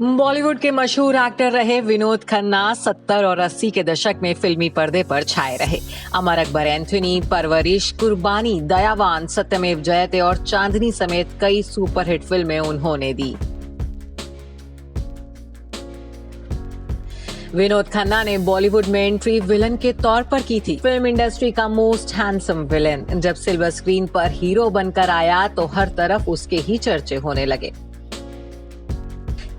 बॉलीवुड के मशहूर एक्टर रहे विनोद खन्ना 70 और 80 के दशक में फिल्मी पर्दे पर छाए रहे। अमर अकबर एंथोनी, परवरिश, कुर्बानी, दयावान, सत्यमेव जयते और चांदनी समेत कई सुपरहिट फिल्में उन्होंने दी। विनोद खन्ना ने बॉलीवुड में एंट्री विलन के तौर पर की थी। फिल्म इंडस्ट्री का मोस्ट हैंडसम विलन जब सिल्वर स्क्रीन पर हीरो बनकर आया तो हर तरफ उसके ही चर्चे होने लगे।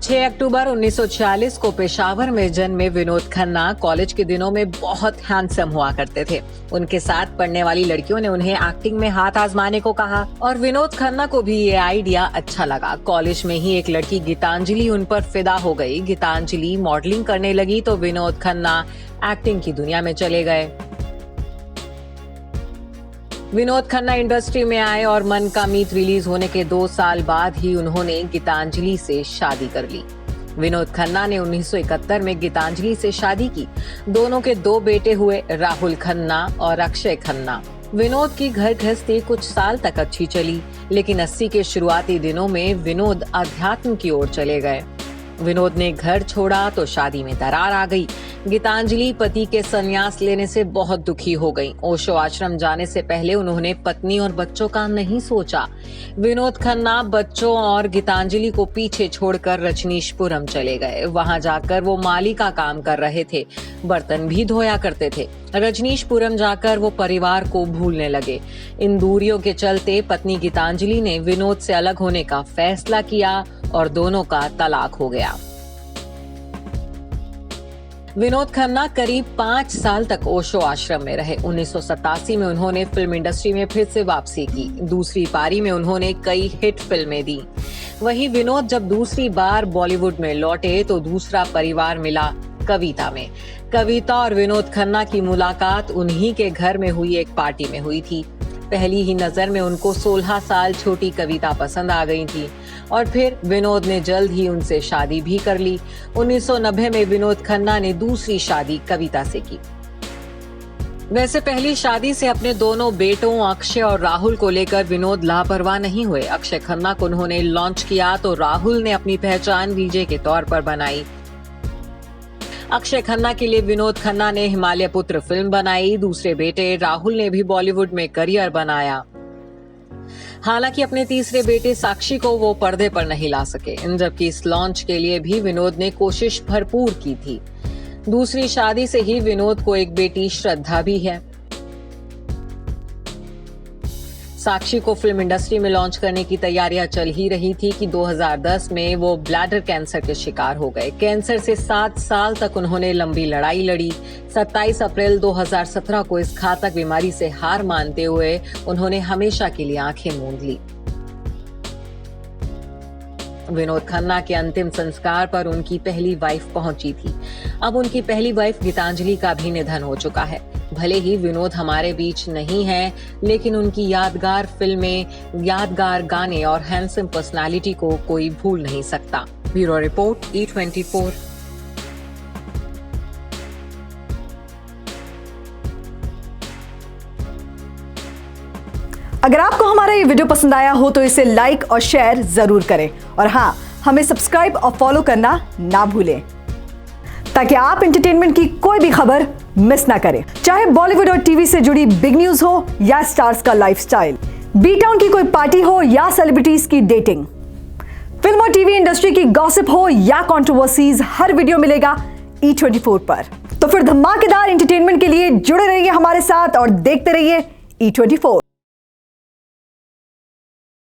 6 अक्टूबर 1946 को पेशावर में जन्मे विनोद खन्ना कॉलेज के दिनों में बहुत हैंडसम हुआ करते थे। उनके साथ पढ़ने वाली लड़कियों ने उन्हें एक्टिंग में हाथ आजमाने को कहा और विनोद खन्ना को भी ये आइडिया अच्छा लगा। कॉलेज में ही एक लड़की गीतांजलि उन पर फिदा हो गई। गीतांजलि मॉडलिंग करने लगी तो विनोद खन्ना एक्टिंग की दुनिया में चले गए। विनोद खन्ना इंडस्ट्री में आए और मन का मीत रिलीज होने के 2 साल बाद ही उन्होंने गीतांजलि से शादी कर ली। विनोद खन्ना ने 1971 में गीतांजलि से शादी की। दोनों के 2 बेटे हुए, राहुल खन्ना और अक्षय खन्ना। विनोद की घर गृहस्थी कुछ साल तक अच्छी चली, लेकिन 80 के शुरुआती दिनों में विनोद अध्यात्म की ओर चले गए। विनोद ने घर छोड़ा तो शादी में दरार आ गई। गीतांजलि पति के संन्यास लेने से बहुत दुखी हो गईं। ओशो आश्रम जाने से पहले उन्होंने पत्नी और बच्चों का नहीं सोचा। विनोद खन्ना बच्चों और गीतांजलि को पीछे छोड़कर रजनीशपुरम चले गए। वहां जाकर वो माली का काम कर रहे थे, बर्तन भी धोया करते थे। रजनीशपुरम जाकर वो परिवार को भूलने लगे। इन दूरियों के चलते पत्नी गीतांजलि ने विनोद से अलग होने का फैसला किया और दोनों का तलाक हो गया। विनोद खन्ना करीब 5 साल तक ओशो आश्रम में रहे। 1987 में उन्होंने फिल्म इंडस्ट्री में फिर से वापसी की। दूसरी पारी में उन्होंने कई हिट फिल्में दी। वहीं विनोद जब दूसरी बार बॉलीवुड में लौटे तो दूसरा परिवार मिला कविता में। कविता और विनोद खन्ना की मुलाकात उन्हीं के घर में हुई एक पार्टी में हुई थी। पहली ही नजर में उनको 16 साल छोटी कविता पसंद आ गई थी और फिर विनोद ने जल्द ही उनसे शादी भी कर ली। 1990 में विनोद खन्ना ने दूसरी शादी कविता से की। वैसे पहली शादी से अपने दोनों बेटों अक्षय और राहुल को लेकर विनोद लापरवाह नहीं हुए। अक्षय खन्ना को उन्होंने लॉन्च किया तो राहुल ने अपनी पहचान विजय के तौर पर बनाई। अक्षय खन्ना के लिए विनोद खन्ना ने हिमालय पुत्र फिल्म बनाई। दूसरे बेटे राहुल ने भी बॉलीवुड में करियर बनाया। हालांकि अपने तीसरे बेटे साक्षी को वो पर्दे पर नहीं ला सके, जबकि इस लॉन्च के लिए भी विनोद ने कोशिश भरपूर की थी। दूसरी शादी से ही विनोद को एक बेटी श्रद्धा भी है। साक्षी को फिल्म इंडस्ट्री में लॉन्च करने की तैयारियां चल ही रही थी कि 2010 में वो ब्लैडर कैंसर के शिकार हो गए। कैंसर से 7 साल तक उन्होंने लंबी लड़ाई लड़ी। 27 अप्रैल 2017 को इस घातक बीमारी से हार मानते हुए उन्होंने हमेशा के लिए आंखें मूंद ली। विनोद खन्ना के अंतिम संस्कार पर उनकी पहली वाइफ पहुंची थी। अब उनकी पहली वाइफ गीतांजलि का भी निधन हो चुका है। भले ही विनोद हमारे बीच नहीं है, लेकिन उनकी यादगार फिल्में, यादगार गाने और हैंडसम पर्सनालिटी को कोई भूल नहीं सकता। Bureau report, E24। अगर आपको हमारा ये वीडियो पसंद आया हो तो इसे लाइक और शेयर जरूर करें और हाँ, हमें सब्सक्राइब और फॉलो करना ना भूलें ताकि आप एंटरटेनमेंट की कोई भी खबर मिस ना करें। चाहे बॉलीवुड और टीवी से जुड़ी बिग न्यूज हो या स्टार्स का लाइफस्टाइल, बी टाउन की कोई पार्टी हो या सेलिब्रिटीज की डेटिंग, फिल्म और टीवी इंडस्ट्री की गॉसिप हो या कंट्रोवर्सीज, हर वीडियो मिलेगा E24 पर। तो फिर धमाकेदार एंटरटेनमेंट के लिए जुड़े रहिए हमारे साथ और देखते रहिए E24।